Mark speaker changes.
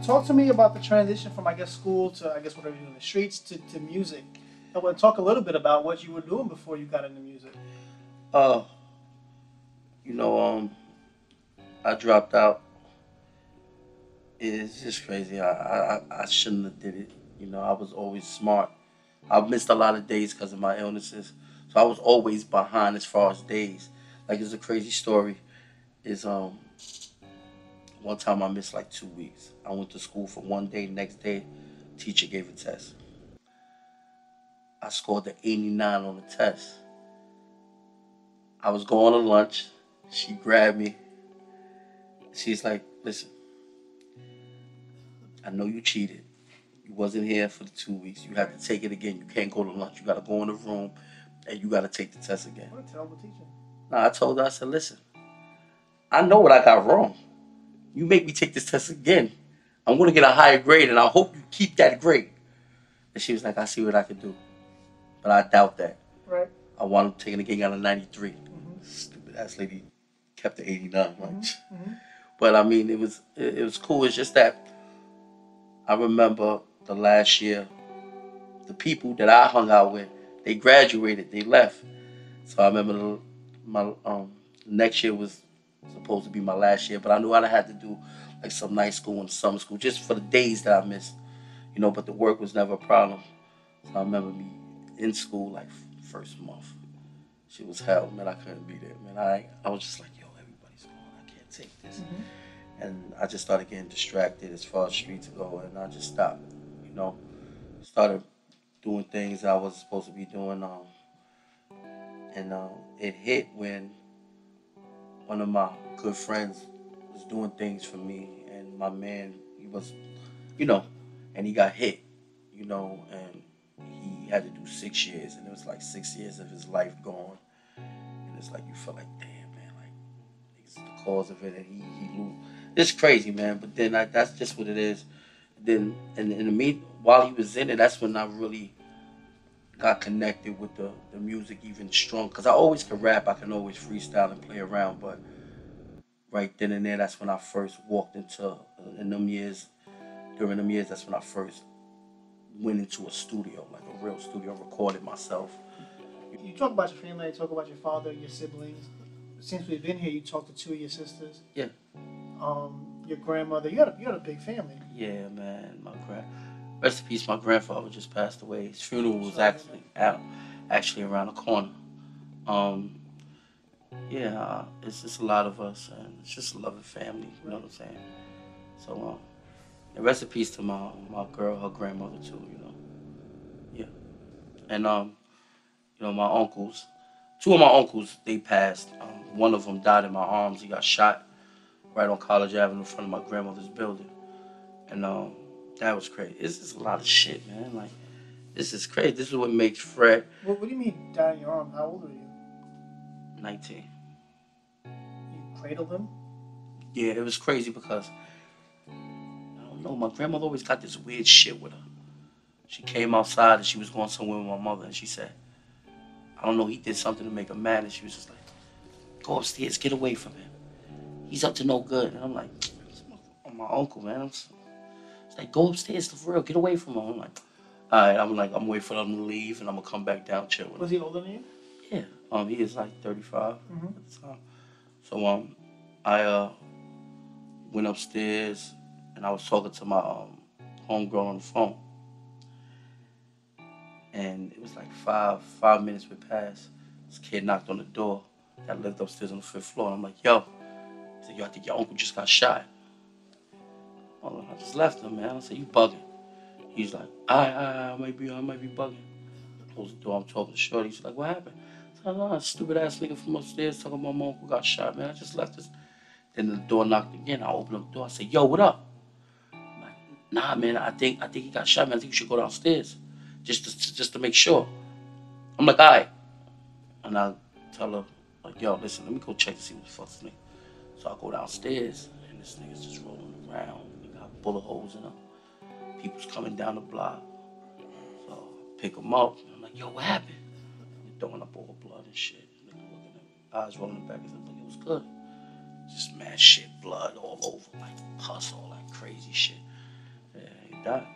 Speaker 1: Talk to me about the transition from, I guess, school to, I guess, whatever you do in the streets to music. I want to talk a little bit about what you were doing before you got into music.
Speaker 2: Uh, you know, I dropped out. It's just crazy. I shouldn't have did it. I was always smart. I missed a lot of days because of my illnesses, so I was always behind as far as days. Like it's a crazy story. Is one time I missed like 2 weeks. I went to school for one day. Next day, teacher gave a test. I scored the 89 on the test. I was going to lunch. She grabbed me. She's like, "Listen, I know you cheated. You wasn't here for the 2 weeks. You have to take it again. You can't go to lunch. You got to go in the room and you got to take the test again."
Speaker 1: What a terrible teacher.
Speaker 2: Now I told her, I said, "Listen, I know what I got wrong. You make me take this test again, I'm going to get a higher grade and I hope you keep that grade." And she was like, "I see what I can do." But I doubt that.
Speaker 1: Right.
Speaker 2: I wound up taking the game out of 93.
Speaker 1: Mm-hmm.
Speaker 2: Stupid ass lady kept the 89. Like,
Speaker 1: Mm-hmm.
Speaker 2: but I mean, it was cool. It's just that I remember the last year, the people that I hung out with, they graduated, they left. So I remember my next year was supposed to be my last year, but I knew I had to do like some night school and summer school just for the days that I missed, But the work was never a problem. So I remember me in school like first month. She was hell, man. I couldn't be there, man. I was just like, yo, everybody's going. I can't take this.
Speaker 1: Mm-hmm.
Speaker 2: And I just started getting distracted as far as streets go, and I just stopped. You know, started doing things I was supposed to be doing. And it hit when one of my good friends was doing things for me, and my man, he was, you know, and he got hit, and he had to do 6 years, and it was like 6 years of his life gone, and it's like you feel like, damn, man, like it's the cause of it, and he lose. It's crazy, man. But then that's just what it is. Then and in the while he was in it, that's when I really got connected with the music even strong. Cause I always could rap, I can always freestyle and play around, but right then and there, that's when I first walked into in them years. During them years, that's when I first went into a studio, like a real studio, recorded myself.
Speaker 1: You talk about your family, you talk about your father, your siblings. Since we've been here, you talked to two of your sisters.
Speaker 2: Yeah.
Speaker 1: Your grandmother. You had a big family.
Speaker 2: Yeah, man. Rest in peace. My grandfather just passed away. His funeral was actually around the corner. Um, yeah, it's just a lot of us, and it's just a loving family. You know what I'm saying? So, and rest in peace to my girl, her grandmother too. Yeah, and my uncles. Two of my uncles, they passed. One of them died in my arms. He got shot right on College Avenue in front of my grandmother's building. And that was crazy. It's just a lot of shit, man. Like, this is crazy. This is what makes Fred
Speaker 1: What do you mean, died in your arm? How old are you?
Speaker 2: 19.
Speaker 1: You cradled him?
Speaker 2: Yeah, it was crazy because, I don't know, my grandmother always got this weird shit with her. She came outside and she was going somewhere with my mother, and she said, I don't know, he did something to make her mad, and she was just like, go upstairs, get away from him. He's up to no good. And I'm like, my uncle, man. It's like, go upstairs, for real, get away from him. I'm like, all right, I'm waiting for them to leave, and I'm gonna come back down, chill with him.
Speaker 1: Was he older than you?
Speaker 2: Yeah, he is like 35
Speaker 1: Mm-hmm.
Speaker 2: at the time. So I went upstairs, and I was talking to my homegirl on the phone, and it was like 5 minutes would pass. This kid knocked on the door. I lived upstairs on the 5th floor, and I'm like, yo. I said, yo, I think your uncle just got shot. Oh, I just left him, man. I said, you bugging. He's like, I might be bugging. I closed the door, I'm talking to Shorty. He's like, what happened? I said, no, stupid ass nigga from upstairs talking about my uncle got shot, man. I just left this. Then the door knocked again. I opened up the door. I said, yo, what up? I'm like, nah, man, I think he got shot, man. I think you should go downstairs. Just to make sure. I'm like, all right. And I tell her, like, yo, listen, let me go check to see what the fuck's me. So I go downstairs, and this nigga's just rolling around. He got bullet holes in him. People's coming down the block. So I pick him up. And I'm like, yo, what happened? They're throwing up all blood and shit. Nigga looking at eyes rolling back. He's like, it was good. Just mad shit, blood all over, like pus, all that crazy shit. Yeah, he died.